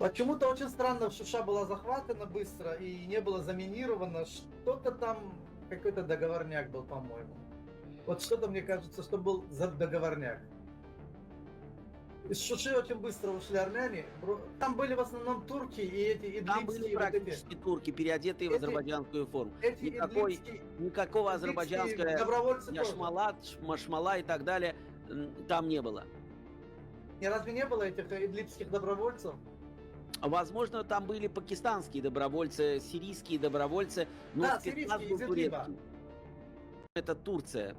Почему-то очень странно, Шуша была захватана быстро и не было заминировано. Что-то там, какой-то договорняк был, по-моему. Вот что-то, мне кажется, что был за договорняк. Из Шуши очень быстро ушли армяне. Там были в основном турки и эти идлибские. Там были практически турки, переодетые в азербайджанскую форму. Никакого азербайджанского Машмала и так далее там не было. Разве не было этих идлибских добровольцев? Возможно, там были пакистанские добровольцы, сирийские добровольцы, но да, сирийские из Идлиба. Это Турция.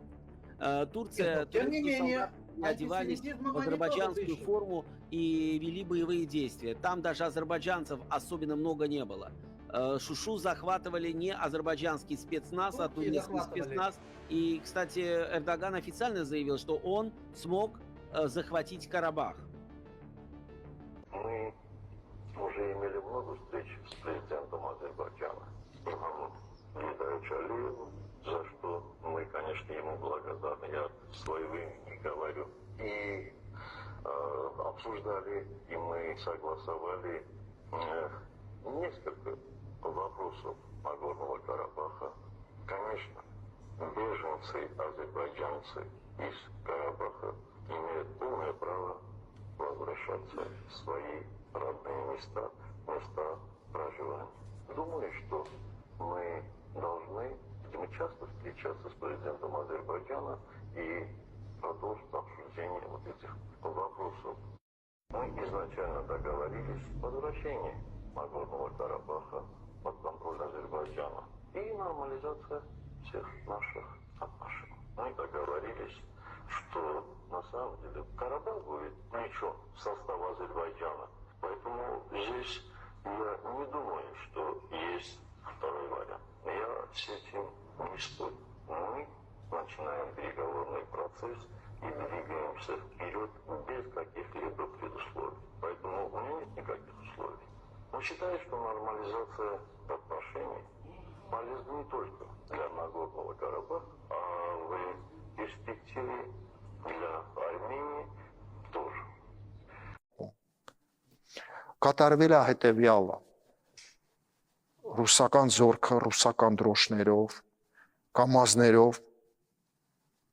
Турция, тем не менее, одевались в азербайджанскую форму и вели боевые действия. Там даже азербайджанцев особенно много не было. Шушу захватывали не азербайджанский спецназ, а тунисский спецназ. И, кстати, Эрдоган официально заявил, что он смог захватить Карабах. Мы уже имели много встреч с президентом Азербайджана Гейдаром Алиевым, за что мы, конечно, ему благодарны. Я своего имени не говорю. И обсуждали, и мы согласовали несколько вопросов Нагорного Карабаха. Конечно, беженцы, азербайджанцы из Карабаха имеют полное право возвращаться в свои родные места проживания. Думаю, что мы должны часто встречаться с президентом Азербайджана и продолжить обсуждение вот этих вопросов. Мы изначально договорились о возвращении Нагорного Карабаха под контроль Азербайджана и нормализация всех наших отношений. Мы договорились, что на самом деле Карабах будет ничего в состав Азербайджана. Поэтому здесь я не думаю, что есть второй вариант. Я с этим не спорю. Мы начинаем переговорный процесс и двигаемся вперед без каких-либо предусловий. Поэтому у меня нет никаких условий. Но считаю, что нормализация отношений полезна не только для Нагорного Карабаха, а в перспективе для Армении тоже. Կատարվել է հետևյալը. Ռուսական զորքը, ռուսական դրոշներով, կամազներով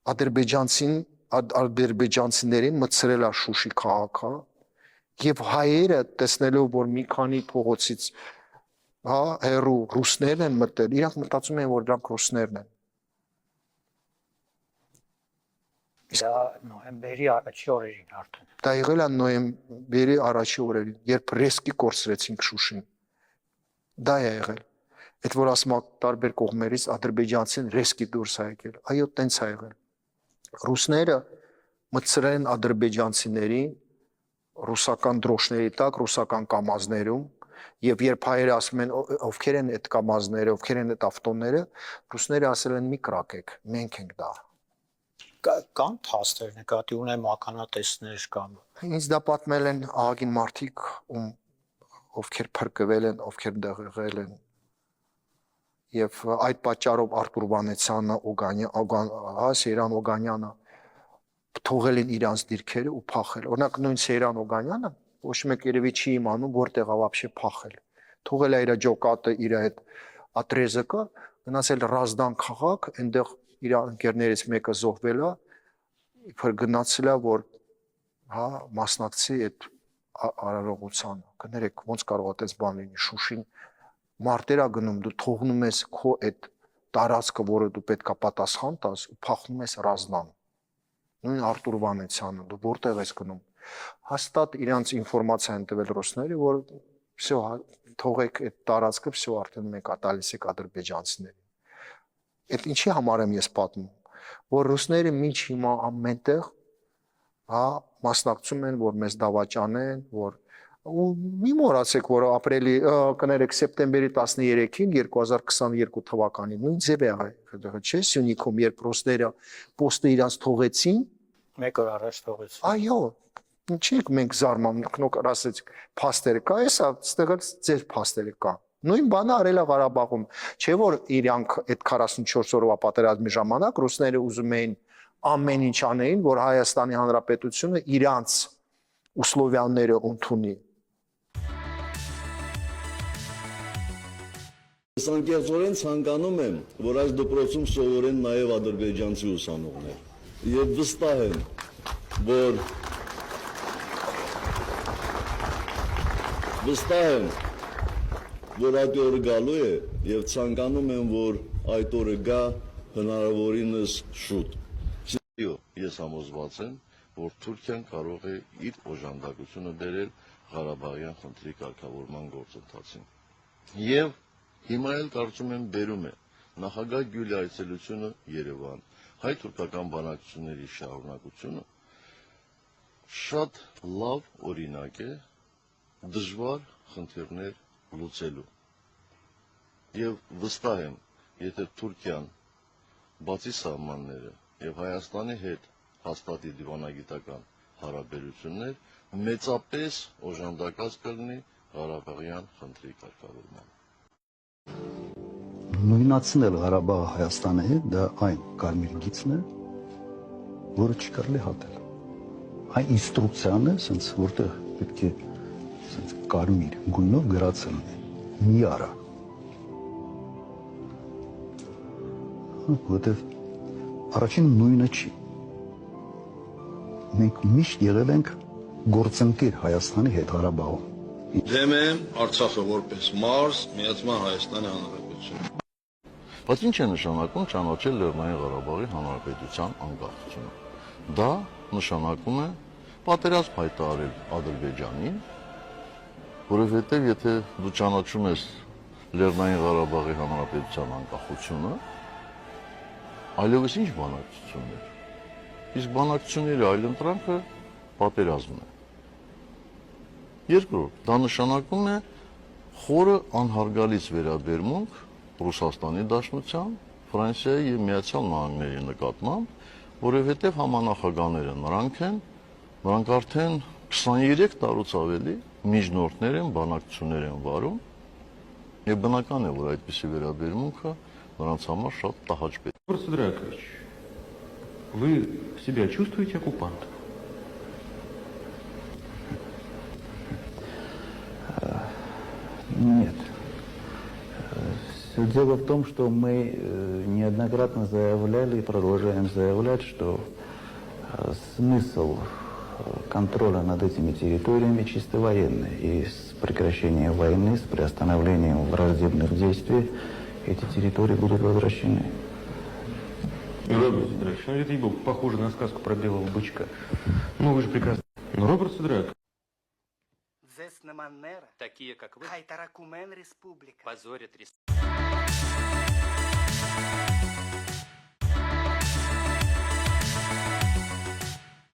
ադրբեջանցիներին մտցրել է Շուշի քաղաքը եւ հայերը տեսնելով որ մի քանի փողոցից հերու ռուսներն են մտել, իրանք մտածում են որ դրանք ռուսներն են։ Դա նոյեմբերի առաջի օրերին արդեն։ Դա եղել է նոյեմբերի առաջի օրերին, երբ ռեսկի կորցրեցինք Շուշին։ Դա է եղել։ Այդ որ ասում տարբեր կողմերից ադրբեջանցին ռեսկի դուրս է եկել։ Այո, տենց է եղել։ Ռուսները մտցրել են ադրբեջանցիներին ռուսական դրոշների տակ, ռուսական կամազներում, եւ երբ հայերը ասում են ովքեր են այդ կամազները, ովքեր են այդ ավտոները, ռուսները ասել են մի կրակեք, մենք ենք դա։ Կան փաստեր նկատի ունեմ ականատեսներ կամ։ Ինձ դա պատմել են ահագին մարդիկ, ովքեր փրկվել են, ովքեր դեղել են։ Եվ այդ պատճառով Արտուր Վանեցյանը, Սեյրան Օգանյանը թողել են իրանց դիրքերը ու փախել։ Օրինակ նույն Սեյրան Օգանյանը ոչ մեկ երևի չի իմանում որտեղ է вообще փախել։ Թողել է իր ջոկատը, իր այդ ատրեզակը, գնացել Ռազդան քաղաք, այնտեղ իր ընկերներից մեկը զոհվել է, իբր գնացել է որ մասնակցի այդ արարողությանը։ Կներեք, ոնց կարող է այդպես բան լինի Շուշին մարտերա գնում, դու թողնում ես քո այդ տարածքը, որը դու պետքա պատասխան տաս, ու փախնում ես Ռազդան։ Նույն Արտուր Վանեցյանը, դու որտեղ ես գնում։ Հաստատ իրանց ինֆորմացիա են տվել ռուսները, որ всё, թողեք այդ տարածքը, всё, արդեն մենք տալիս եք ադրբեջանցիներին։ Այդ ինչի համար եմ ես պատմում, որ ռուսները մինչ հիմա ամենտեղ մասնակցում են, որ մեզ դավաճանեն, որ ու մի մոռացեք, որ ապրիլի կներեք սեպտեմբերի 13-ին 2022 թվականին նույն ձև է եղել, չէ՞, Սյունիքում, երբ ռուսները պոստը իրանց թողեցին, մեկ օր առաջ թողեցին։ Այո, ինչի՞ մենք զարմանում, կնոք ասեցիք, փաստերը կա, էսա, այստեղ ձեր փաստերը կա։ Նույն բանը արել է Ղարաբաղում, չէ՞ որ իրանք այդ 44 օրվա պատերազմի ժամանակ ռուսները ուզում էին ամեն ինչ անեին, որ Հայաստանի Հանրապետությունը իրանց ուսլովյանները ընդունի։ Ես անկեղծորեն ցանկանում եմ, որ այս դպրոցում սովորեն նաև ադրբեջանցի ուսանողներ։ Եվ վստահ եմ, որ այդ օրը գալու է եւ ցանկանում եմ, որ այդ օրը գա հնարավորինս շուտ։ Ես համոզված եմ, որ Թուրքիան կարող է իր օժանդակությունը բերել Ղարաբաղյան խնդրի կարգավորման գործընթացին։ Եվ հիմա էլ կարծում եմ բերում է նախագահ Գյուլի այցելությունը Երևան, հայ-թուրքական բանակցությունների շարունակությունը շատ լավ օրինակ է դժվար խնդիրներ լուծելու։ Եվ վստահ եմ, եթե Թուրքիան բացի սահմանները եւ Հայաստանի հետ հաստատի դիվանագիտական հարաբերություններ, մեծապես օժանդակած կլինի Ղարաբաղյան խնդրի կարգավորման։ Նույնացնել Ղարաբաղը Հայաստանի հետ դա այն կարմիր գիծն է, որը չի կարելի հատել։ Այն ինստրուկցիան է, ասենց որտեղ պետք է ասենց կարմիր գույնով գրածել մի արա։ Որտեղ առաջին նույնը չի։ Մենք միշտ եղել ենք գործընկեր Հայաստանի հետ Ղարաբաղում։ Դեմ եմ Արցախը որպես մարզ միացման Հայաստանի Հանրապետություն։ Բայց ինչ է նշանակում ճանաչել Լեռնային Ղարաբաղի Հանրապետության անկախությունը։ Դա նշանակում է պատերազմ հայտարարել Ադրբեջանին, որովհետև եթե դու ճանաչում ես Լեռնային Ղարաբաղի Հանրապետության անկախությունը, այլևս ինչ բանակցություններ։ Իսկ բանակցությունների այլընտրանքը պատերազմն է։ Երկրորդ, դա նշանակում է խորը անհարգալից վերաբերմունք Ռուսաստանի Դաշնության, Ֆրանսիայի եւ Միացյալ Նահանգների նկատմամբ, որովհետեւ համանախագահները նրանք արդեն 23 տարուց ավելի միջնորդներ են, բանակցություններ են վարում, եւ բնական է, որ այդպիսի վերաբերմունքը նրանց համար շատ տհաճ պետք է։ Сидор Яковлевич, вы себя чувствуете оккупантом? Нет. Дело в том, что мы неоднократно заявляли и продолжаем заявлять, что смысл контроля над этими территориями чисто военный. И с прекращением войны, с приостановлением враждебных действий эти территории будут возвращены. Роберт Сидорович, ну это ей-богу похоже на сказку про белого бычка. Ну вы же прекрасно. Ну, Роберт Сидорович. Такие, как вы, позорят республику.